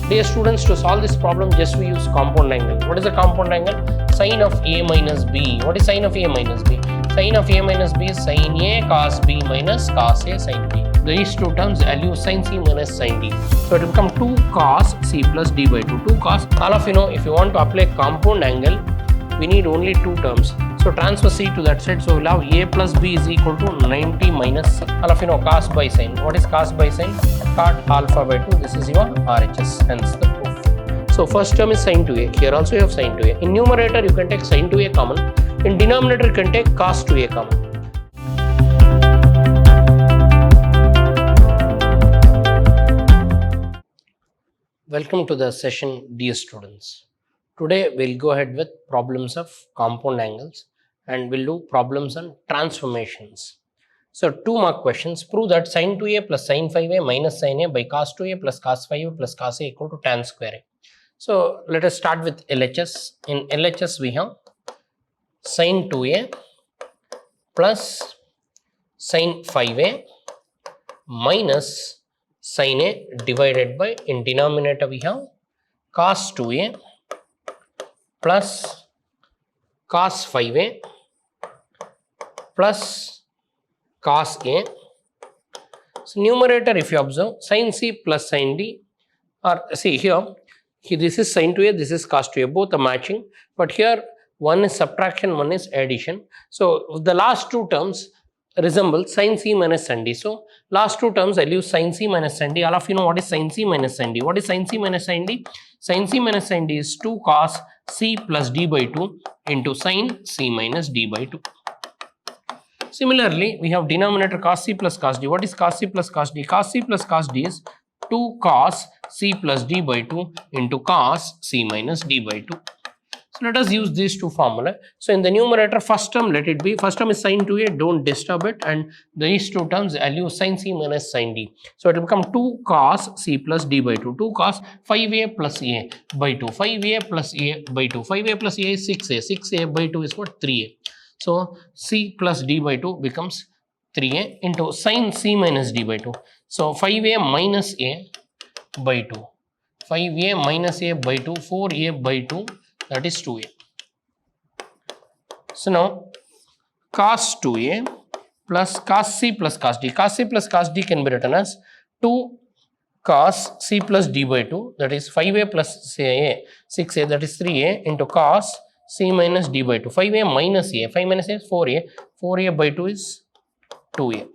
Dear students, to solve this problem, just we use compound angle. What is a compound angle? Sine of A minus B. What is sine of A minus B? Sine of A minus B is sin A cos B minus cos A sin B. These two terms, I'll use sin C minus sin D. So it will become 2 cos C plus D by 2. 2 cos, all of you know, if you want to apply compound angle, we need only two terms. So transfer C to that side. So we'll have A plus B is equal to 90 minus, all of you know, cos by sin. What is cos by sin? Cot alpha by 2. This is your RHS, hence the proof. So first term is sin 2A. Here also you have sin 2A. In numerator, you can take sin 2A common. In denominator, you can take cos 2A common. Welcome to the session, dear students. Today we'll go ahead with problems of compound angles and we'll do problems on transformations. So 2 mark questions. Prove that sin 2a plus sin 5a minus sin a by cos 2a plus cos 5a plus cos a equal to tan square a. So let us start with LHS. In LHS we have sin 2a plus sin 5a minus sin a divided by, in denominator we have cos 2a plus cos 5a plus cos a. So numerator, if you observe, sin C plus sin D, or see here this is sin 2a, this is cos 2a, both are matching, but here one is subtraction, one is addition. So the last two terms resemble sin C minus sin D. So last two terms I'll use sin C minus sin D. All of you know what is sin C minus sin D. What is sin C minus sin D? Sin C minus sin D is 2 cos C plus D by 2 into sin C minus D by 2. Similarly, we have denominator cos C plus cos D. What is cos C plus cos D? Cos C plus cos D is 2 cos C plus D by 2 into cos C minus D by 2. So let us use these two formula. So in the numerator, first term let it be, first term is sin 2a, don't disturb it, and these two terms I'll use sin C minus sin D. So it will become 2 cos C plus D by 2, 2 cos 5a plus a by 2, 5a plus a by 2, 5a plus a is 6a, 6a by 2 is what? 3a. So C plus D by 2 becomes 3a into sin C minus D by 2. So 5a minus a by 2, 5a minus a by 2, 4a by 2, that is 2a. So now cos 2a plus cos C plus cos D. Cos C plus cos D can be written as 2 cos C plus D by 2, that is 5a plus say a, 6a, that is 3a into cos C minus D by 2. 5a minus a, 5 minus a is 4a, 4a by 2 is 2a.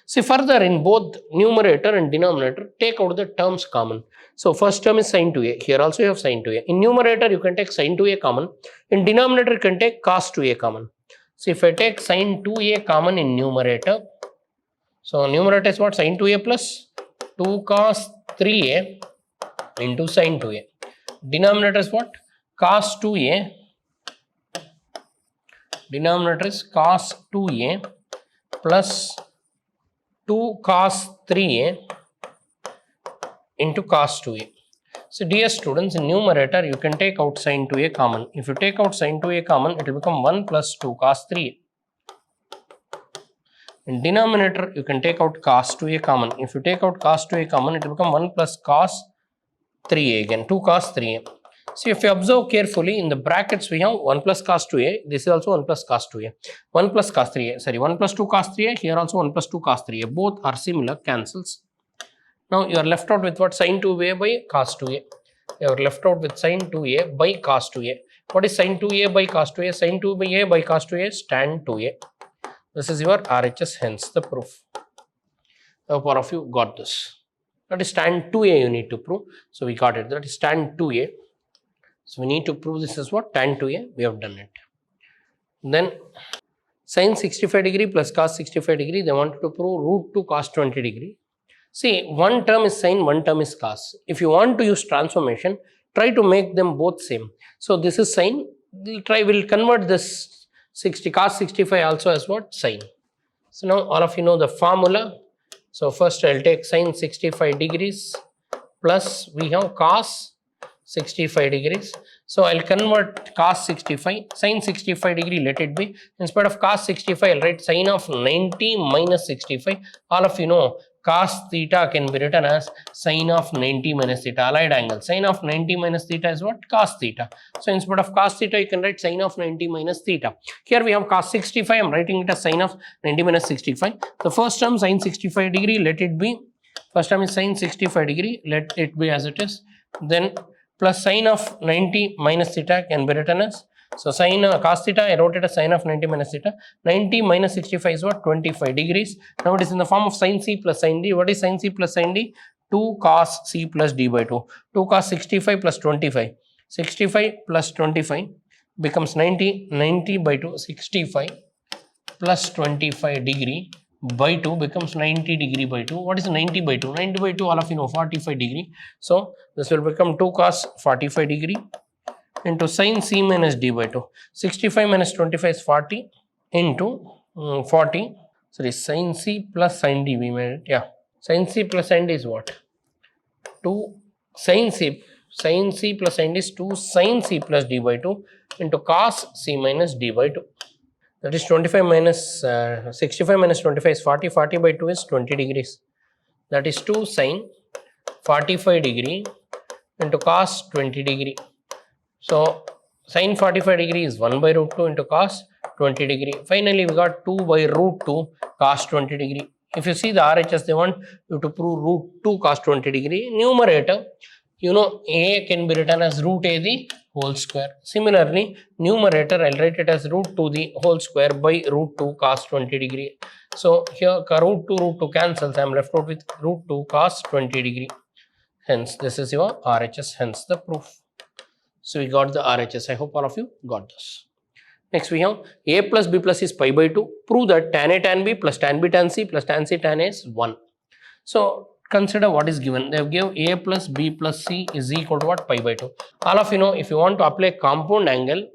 See, further in both numerator and denominator, take out the terms common. So first term is sin 2a. Here also you have sin 2a. In numerator, you can take sin 2a common. In denominator, you can take cos 2a common. So if I take sin 2a common in numerator, so numerator is what? Sin 2a plus 2 cos 3a into sin 2a. Denominator is what? Cos 2a. Denominator is cos 2a plus 2 cos 3a into cos 2a. So dear students, in numerator you can take out sin 2a common. If you take out sin 2a common, it will become 1 plus 2 cos 3a. In denominator you can take out cos 2a common. If you take out cos 2a common, it will become 1 plus cos 3a again, 2 cos 3a. See, if you observe carefully, in the brackets we have 1 plus cos 2a, this is also 1 plus cos 2a, 1 plus cos 3a, sorry, 1 plus 2 cos 3a, here also 1 plus 2 cos 3a, both are similar, cancels. Now you are left out with what? Sin 2a by cos 2a. You are left out with sin 2a by cos 2a. What is sin 2a by cos 2a? Sin 2a by cos 2a is tan 2a. This is your RHS, hence the proof. Hope all of you got this. That is tan 2a you need to prove. So we got it. That is tan 2a. So we need to prove this is what? Tan 2a. We have done it. Then sin 65 degree plus cos 65 degree. They wanted to prove root 2 cos 20 degree. See, one term is sin, one term is cos. If you want to use transformation, try to make them both same. So this is sin. We'll convert this 60 cos 65 also as what? Sin. So now all of you know the formula. So first I'll take sin 65 degrees plus we have cos 65 degrees. So I'll convert cos 65, sin 65 degree, let it be. Instead of cos 65, I'll write sin of 90 minus 65. All of you know cos theta can be written as sine of 90 minus theta, allied angle. Sine of 90 minus theta is what? Cos theta. So instead of cos theta, you can write sine of 90 minus theta. Here we have cos 65. I'm writing it as sine of 90 minus 65. The first term sine 65 degree, let it be. First term is sine 65 degree, let it be as it is. Then plus sine of 90 minus theta can be written as, so sine cos theta, I wrote it as sine of 90 minus theta. 90 minus 65 is what? 25 degrees. Now it is in the form of sin c plus sin d. What is sin c plus sin d? 2 cos c plus d by 2. 2 cos 65 plus 25. 65 plus 25 becomes 90. 90 by 2, 65 plus 25 degree by 2 becomes 90 degree by 2. What is 90 by 2? 90 by 2, all of you know, 45 degree. So this will become 2 cos 45 degree into sin c minus d by 2. 65 minus 25 is 40 into 40. Sorry, sin c plus sin d we made it. Yeah. Sin c plus sin d is what? 2 sin c. Sin c plus sin d is 2 sin c plus d by 2 into cos c minus d by 2. That is 25 minus 65 minus 25 is 40. 40 by 2 is 20 degrees. That is 2 sin 45 degree into cos 20 degree. So sin 45 degree is 1 by root 2 into cos 20 degree. Finally, we got 2 by root 2 cos 20 degree. If you see the RHS, they want you to prove root 2 cos 20 degree. Numerator, you know, a can be written as root a the whole square. Similarly, numerator, I'll write it as root 2 the whole square by root 2 cos 20 degree. So here root 2 cancels. I am left out with root 2 cos 20 degree. Hence, this is your RHS, hence the proof. So we got the RHS. I hope all of you got this. Next we have a plus b plus is pi by 2. Prove that tan a tan b plus tan b tan c plus tan c tan a is 1. So consider what is given. They have given a plus b plus c is equal to what? Pi by 2. All of you know, if you want to apply compound angle,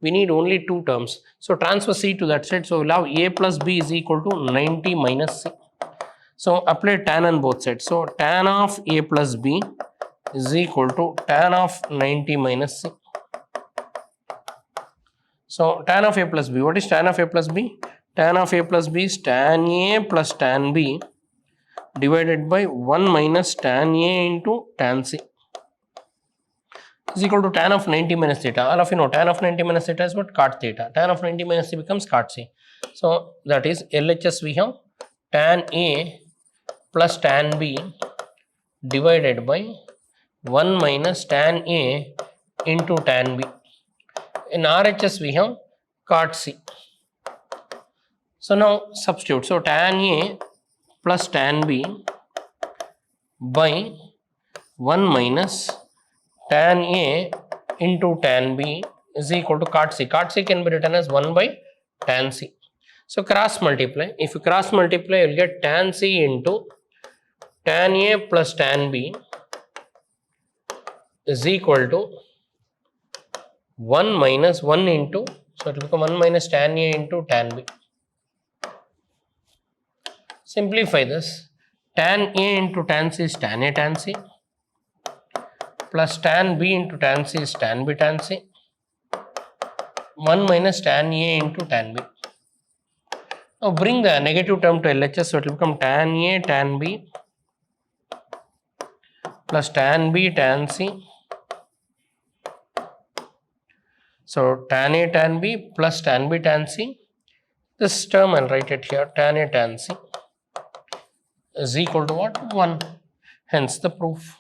we need only 2 terms. So transfer c to that side. So we'll have a plus b is equal to 90 minus c. So apply tan on both sides. So tan of a plus b is equal to tan of 90 minus c. So tan of a plus b, what is tan of a plus b? Tan of a plus b is tan a plus tan b divided by 1 minus tan a into tan c is equal to tan of 90 minus theta. All of you know, tan of 90 minus theta is what? Cot theta. Tan of 90 minus c becomes cot c. So that is LHS we have tan a plus tan b divided by 1 minus tan a into tan b. In RHS we have cot c. So now substitute. So tan a plus tan b by 1 minus tan a into tan b is equal to cot c. Cot c can be written as 1 by tan c. So cross multiply. If you cross multiply, you will get tan c into tan a plus tan b is equal to 1 minus 1 into, so it will become 1 minus tan a into tan b. Simplify this. Tan a into tan c is tan a tan c plus tan b into tan c is tan b tan c. 1 minus tan a into tan b. Now bring the negative term to LHS, so it will become tan a tan b plus tan b tan c. So tan a tan b plus tan b tan c. This term I'll write it here, tan a tan c is equal to what? 1. Hence the proof.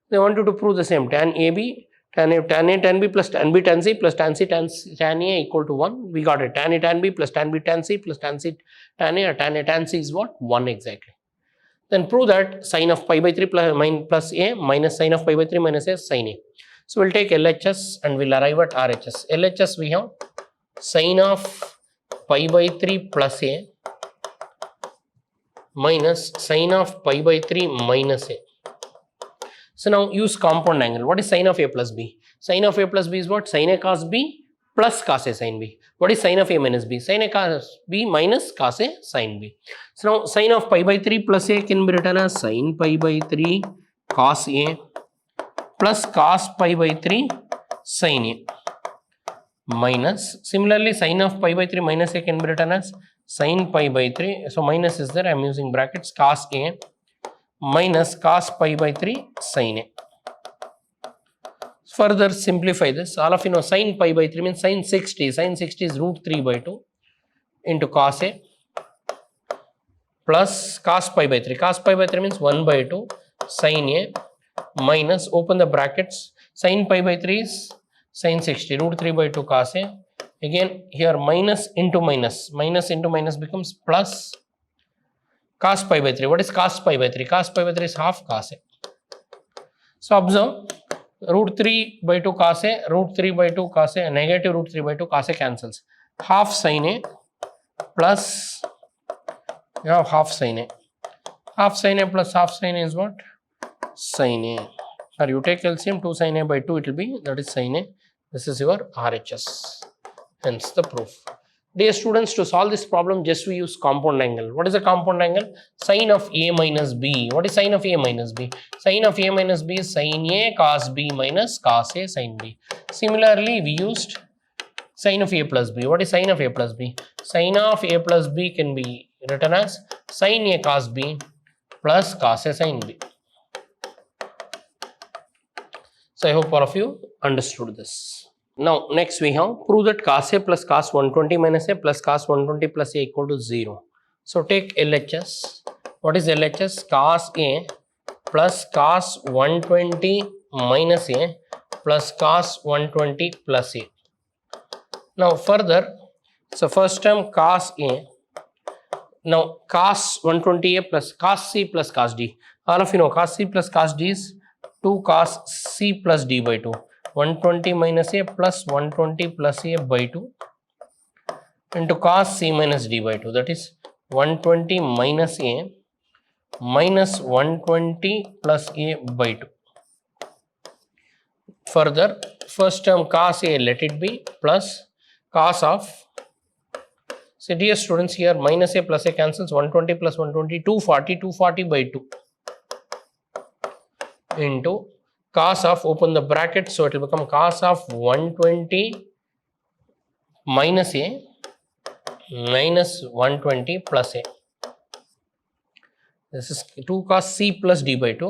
They want you to prove the same. Tan AB, tan A tan B plus tan B tan C plus tan C tan A equal to 1. We got it. Tan A tan B plus tan B tan C plus tan C tan A, or tan A tan C is what? 1 exactly. Then prove that sine of pi by 3 plus A minus sine of pi by 3 minus A is sine A. So we'll take LHS and we'll arrive at RHS. LHS we have sine of pi by 3 plus A minus sine of pi by 3 minus A. So now use compound angle. What is sine of A plus B? Sine of A plus B is what? Sine A cos B plus cos A sin B. What is sine of A minus B? Sine A cos B minus cos A sin B. So now sine of pi by 3 plus A can be written as sine pi by 3 cos A plus cos pi by 3 sin A minus, similarly sine of pi by 3 minus A can be written as sin pi by 3, so minus is there, I am using brackets, cos A minus cos pi by 3 sin A. Further simplify this. All of you know sin pi by 3 means sin 60. Sin 60 is root 3 by 2 into cos A plus cos pi by 3. Cos pi by 3 means 1 by 2 sin A minus, open the brackets, sin pi by 3 is sin 60, root 3 by 2 cos A. Again here minus into minus. Minus into minus becomes plus cos pi by 3. What is cos pi by 3? Cos pi by 3 is half cos A. So observe, root 3 by 2 cos A, root 3 by 2 cos A, negative root 3 by 2 cos A cancels. Half sin A plus, you have half sin A. Half sin A plus half sin A is what? Sin A. Or you take LCM, 2 sin A by 2 it will be, that is sin A. This is your RHS. Hence the proof. Dear students, to solve this problem, just we use compound angle. What is a compound angle? Sin of A minus B. What is sin of A minus B? Sin of A minus B is sin A cos B minus cos A sin B. Similarly, we used sin of A plus B. What is sin of A plus B? Sin of A plus B can be written as sin A cos B plus cos A sin B. So I hope all of you understood this. Now next we have prove that cos A plus cos 120 minus A plus cos 120 plus A equal to 0. So take LHS. What is LHS? Cos A plus cos 120 minus A plus cos 120 plus A. Now further, so first term cos A. Now cos 120A plus cos C plus cos D. All of you know cos C plus cos D is 2 cos C plus D by 2. 120 minus A plus 120 plus A by 2 into cos C minus D by 2, that is 120 minus A minus 120 plus A by 2. Further, first term cos A, let it be, plus cos of, so dear students, here minus A plus A cancels, 120 plus 120, 240 by 2 into cos of, open the bracket, so it will become cos of 120 minus A minus 120 plus A. This is 2 cos C plus D by 2,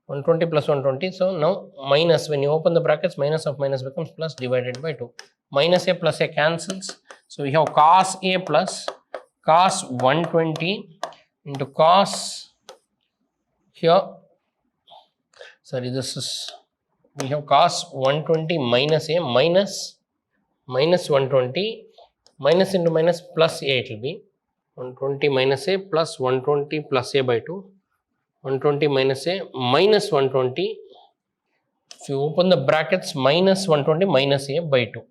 120 plus 120. So now minus, when you open the brackets, minus of minus becomes plus divided by 2. Minus A plus A cancels. So we have cos A plus cos 120 into cos, here, sorry, this is, we have cos 120 minus A minus 120, minus into minus plus A, it will be 120 minus A plus 120 plus A by 2, 120 minus A minus 120, if you open the brackets, minus 120 minus A by 2,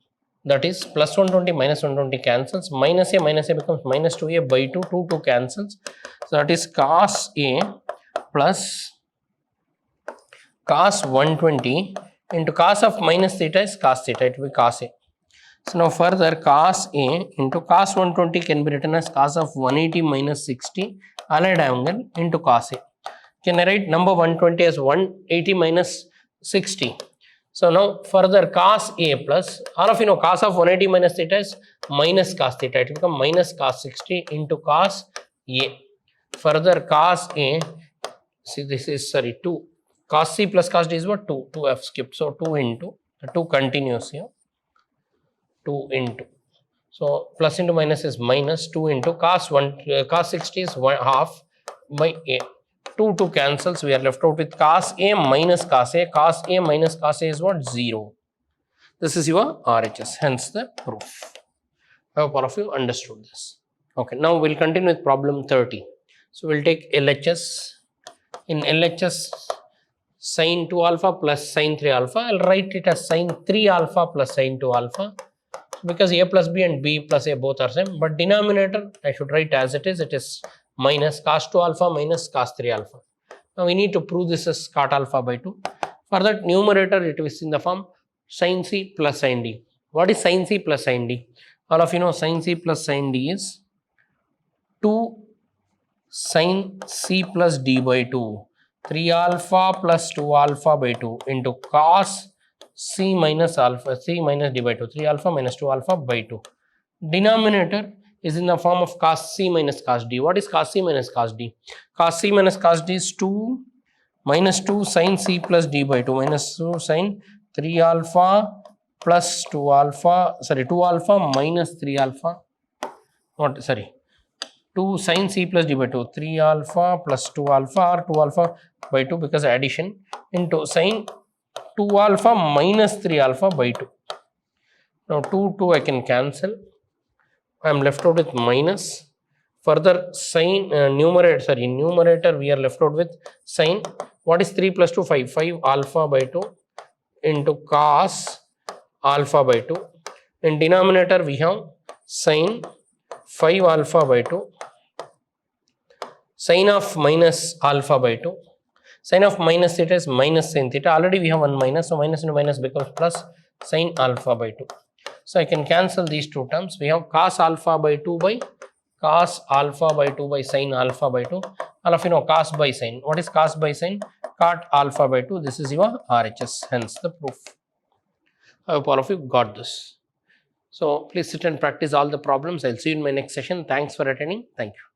that is plus 120 minus 120 cancels, minus A becomes minus 2A by 2, 2 cancels, so that is cos A plus cos 120 into cos of minus theta is cos theta, it will be cos A. So now further cos A into cos 120 can be written as cos of 180 minus 60 allied angle into cos A. Can I write number 120 as 180 minus 60? So now further cos A plus, all of you know cos of 180 minus theta is minus cos theta, it will become minus cos 60 into cos A. Further cos A, see this is, sorry, 2. Cos C plus cos D is what? 2. 2 I've skipped. So 2 into, 2 continues here. 2 into. So plus into minus is minus, 2 into cos 60 is half by A. 2 cancels. We are left out with cos A minus cos A. Cos A minus cos A is what? 0. This is your RHS. Hence the proof. I hope all of you understood this. Okay. Now we'll continue with problem 30. So we'll take LHS. In LHS, sin 2 alpha plus sin 3 alpha. I'll write it as sin 3 alpha plus sin 2 alpha, because A plus B and B plus A both are same, but denominator I should write as it is minus cos 2 alpha minus cos 3 alpha. Now we need to prove this as cot alpha by 2. For that numerator it is in the form sin C plus sin D. What is sin C plus sin D? All of you know sin C plus sin D is 2 sin C plus D by 2. 3 alpha plus 2 alpha by 2 into cos C minus alpha, C minus D by 2, 3 alpha minus 2 alpha by 2. Denominator is in the form of cos C minus cos D. What is cos C minus cos D? Cos C minus cos D is 2 minus 2 sin C plus D by 2 minus 2 sin 3 alpha plus 2 alpha, sorry, 2 alpha minus 3 alpha, what, sorry, 2 sin C plus D by 2, 3 alpha plus 2 alpha or 2 alpha by 2 because addition into sin 2 alpha minus 3 alpha by 2. Now 2 I can cancel. I am left out with minus. Further sin numerator we are left out with sin. What is 3 plus 2? 5. 5 alpha by 2 into cos alpha by 2. In denominator we have sin 5 alpha by 2. Sin of minus alpha by 2. Sin of minus theta is minus sin theta. Already we have one minus, so minus into minus becomes plus sin alpha by 2. So I can cancel these two terms. We have cos alpha by 2 by cos alpha by 2 by sin alpha by 2. All of you know cos by sin. What is cos by sin? Cot alpha by 2. This is your RHS, hence the proof. I hope all of you got this. So please sit and practice all the problems. I'll see you in my next session. Thanks for attending. Thank you.